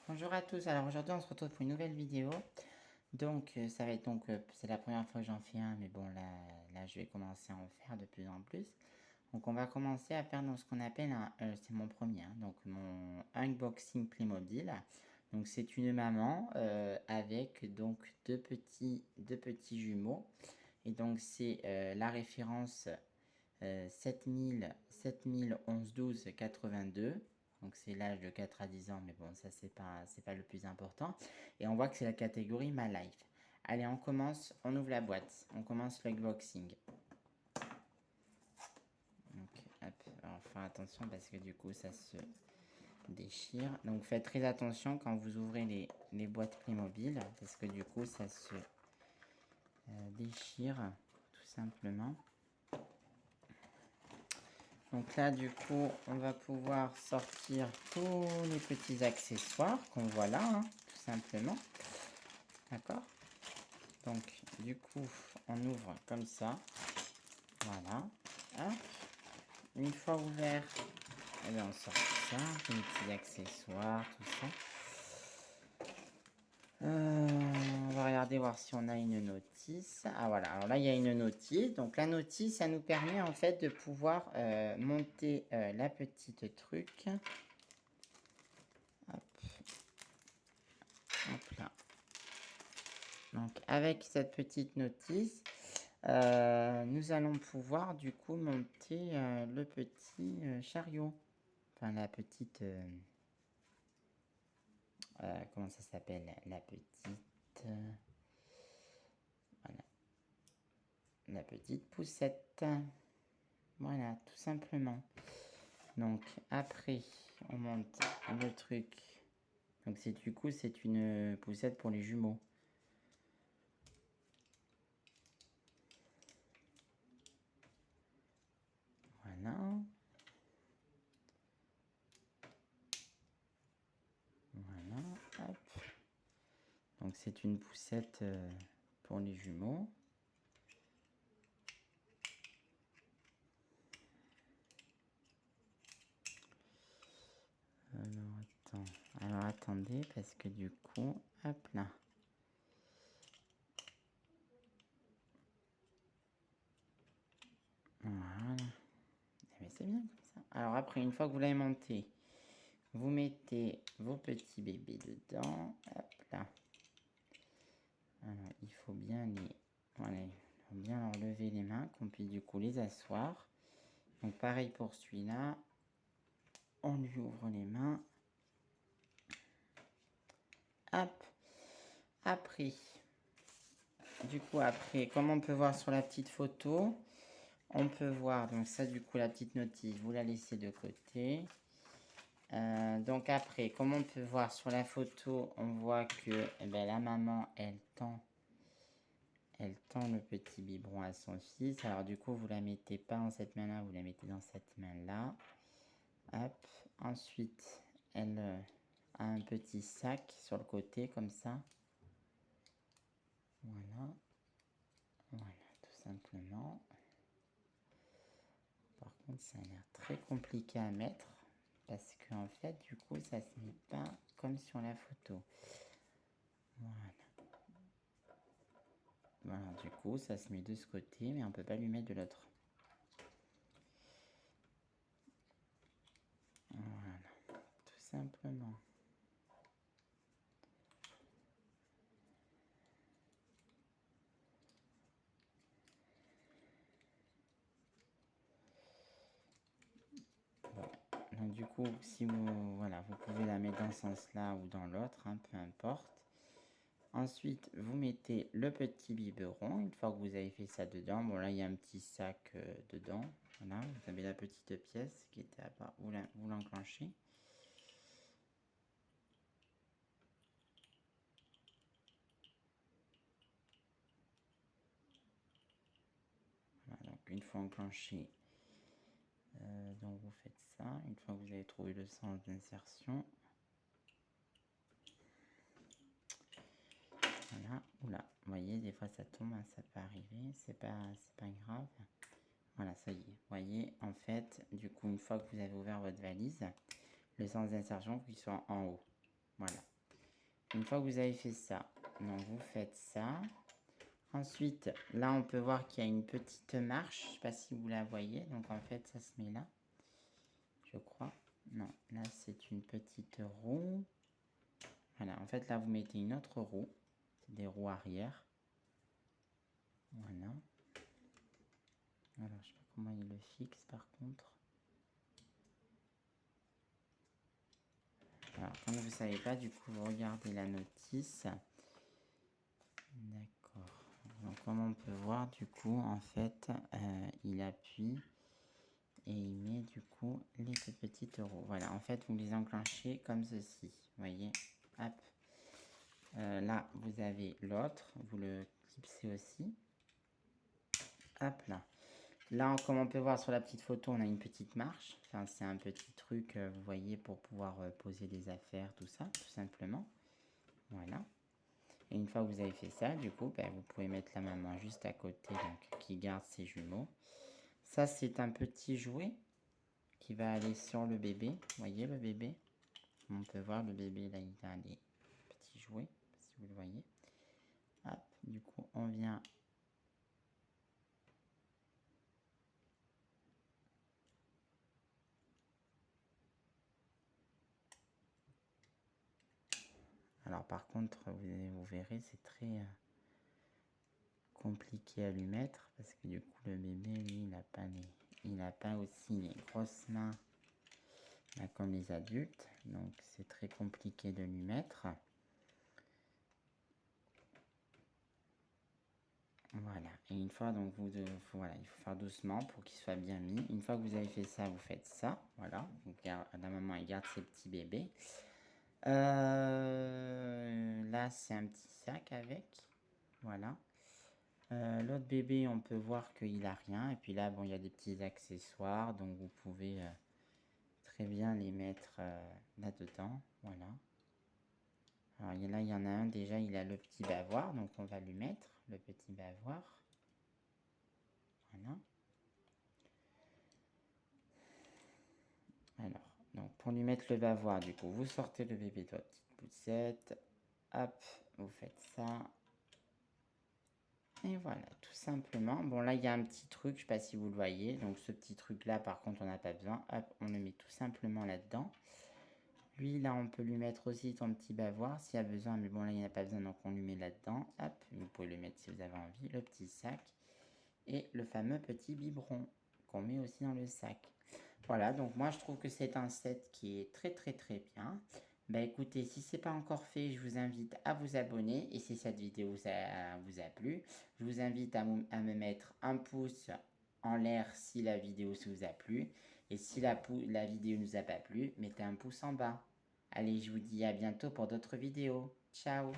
Bonjour à tous, alors aujourd'hui on se retrouve pour une nouvelle vidéo. Donc ça va être c'est la première fois que j'en fais un, mais bon là je vais commencer à en faire de plus en plus. Donc on va commencer à faire ce qu'on appelle c'est mon premier, donc mon unboxing Playmobil. Donc c'est une maman avec donc deux petits jumeaux. Et donc c'est la référence 7011 12 82. Donc c'est l'âge de 4 à 10 ans, mais bon, ça c'est pas le plus important. Et on voit que c'est la catégorie My Life. Allez, on commence, on ouvre la boîte, on commence l'unboxing. Donc, hop, alors faire attention parce que du coup ça se déchire. Donc faites très attention quand vous ouvrez les boîtes Playmobil parce que du coup ça se déchire tout simplement. Donc là, du coup, on va pouvoir sortir tous les petits accessoires qu'on voit là, hein, tout simplement. D'accord? Donc, du coup, on ouvre comme ça. Voilà. Hop. Une fois ouvert, eh bien, on sort tout ça, les petits accessoires, tout ça. On va regarder voir si on a une notice. Ah voilà, alors là il y a une notice. Donc la notice, ça nous permet en fait de pouvoir monter la petite truc. Hop. Hop là. Donc avec cette petite notice, nous allons pouvoir du coup monter le petit chariot. Enfin la petite... comment ça s'appelle? La petite... voilà. La petite poussette. Voilà, tout simplement. Donc après, on monte le truc. Donc c'est du coup, c'est une poussette pour les jumeaux. Voilà. Voilà, hop. Donc c'est une poussette pour les jumeaux. Alors attendez, parce que du coup, hop là. Voilà. Mais c'est bien comme ça. Alors après, une fois que vous l'avez monté, vous mettez vos petits bébés dedans. Hop là. Alors, il faut bien voilà, il faut bien leur lever les mains, qu'on puisse du coup les asseoir. Donc pareil pour celui-là. On lui ouvre les mains. Hop. Après, du coup, après, comme on peut voir sur la petite photo, on peut voir, donc ça du coup, la petite notice, vous la laissez de côté. Donc après, comme on peut voir sur la photo, on voit que la maman, elle tend le petit biberon à son fils. Alors du coup, vous la mettez pas dans cette main-là, vous la mettez dans cette main-là. Hop. Ensuite, elle a un petit sac sur le côté, comme ça. Voilà. Voilà, tout simplement. Par contre, ça a l'air très compliqué à mettre. Parce qu'en fait, du coup, ça se met pas comme sur la photo. Voilà. Voilà, du coup, ça se met de ce côté, mais on peut pas lui mettre de l'autre. Voilà, tout simplement. Bon. Donc du coup, si vous, voilà, vous pouvez la mettre dans ce sens-là ou dans l'autre, hein, peu importe. Ensuite, vous mettez le petit biberon. Une fois que vous avez fait ça dedans, bon là il y a un petit sac dedans. Voilà, vous avez la petite pièce qui était à part. Vous l'enclenchez. Voilà, donc une fois enclenché, donc vous faites ça. Une fois que vous avez trouvé le sens d'insertion. Voilà, oula, vous voyez, des fois ça tombe, hein, ça peut arriver, c'est pas grave. Voilà, ça y est. Vous voyez, en fait, du coup, une fois que vous avez ouvert votre valise, le sens d'insertion, il soit en haut. Voilà. une fois que vous avez fait ça, donc vous faites ça. Ensuite, là, on peut voir qu'il y a une petite marche. Je ne sais pas si vous la voyez. Donc, en fait, ça se met là. Je crois. Non, là, c'est une petite roue. Voilà, en fait, là, vous mettez une autre roue. C'est des roues arrière. Voilà. Alors, je ne sais pas comment il le fixe, par contre. Alors, comme vous ne savez pas, du coup, vous regardez la notice. D'accord. Donc, comme on peut voir, du coup, en fait, il appuie et il met, du coup, les petites roues. Voilà, en fait, vous les enclenchez comme ceci. Vous voyez, hop. Là, vous avez l'autre. Vous le clipsez aussi. Hop là. Là, comme on peut voir sur la petite photo, on a une petite marche. Enfin, c'est un petit truc, vous voyez, pour pouvoir poser des affaires, tout ça, tout simplement. Voilà. Et une fois que vous avez fait ça, du coup, ben, vous pouvez mettre la maman juste à côté, donc qui garde ses jumeaux. Ça, c'est un petit jouet qui va aller sur le bébé. Vous voyez le bébé? On peut voir le bébé, là, il a des petits jouets, si vous le voyez. Hop, du coup, on vient... Alors, par contre, vous verrez, c'est très... compliqué à lui mettre parce que du coup le bébé lui il n'a pas aussi les grosses mains là, comme les adultes, donc c'est très compliqué de lui mettre. Voilà, et une fois donc voilà, il faut faire doucement pour qu'il soit bien mis. Une fois que vous avez fait ça, vous faites ça, voilà. Donc la maman elle garde ses petits bébés. Là c'est un petit sac avec, voilà. L'autre bébé, on peut voir qu'il a rien. Et puis là, bon, il y a des petits accessoires. Donc, vous pouvez très bien les mettre là-dedans. Voilà. Alors, là, il y en a un. Déjà, il a le petit bavoir. Donc, on va lui mettre le petit bavoir. Voilà. Alors, donc, pour lui mettre le bavoir, du coup, vous sortez le bébé de votre petite poussette. Hop, vous faites ça. Et voilà, tout simplement. Bon, là, il y a un petit truc, je ne sais pas si vous le voyez. Donc, ce petit truc-là, par contre, on n'a pas besoin. Hop, on le met tout simplement là-dedans. Lui, là, on peut lui mettre aussi son petit bavoir s'il y a besoin. Mais bon, là, il n'y a pas besoin, donc on lui met là-dedans. Hop, vous pouvez le mettre si vous avez envie. Le petit sac. Et le fameux petit biberon qu'on met aussi dans le sac. Voilà, donc moi, je trouve que c'est un set qui est très, très, très bien. Bah écoutez, si ce n'est pas encore fait, je vous invite à vous abonner. Et si cette vidéo vous a plu, je vous invite à me mettre un pouce en l'air si la vidéo vous a plu. Et si la vidéo ne nous a pas plu, mettez un pouce en bas. Allez, je vous dis à bientôt pour d'autres vidéos. Ciao!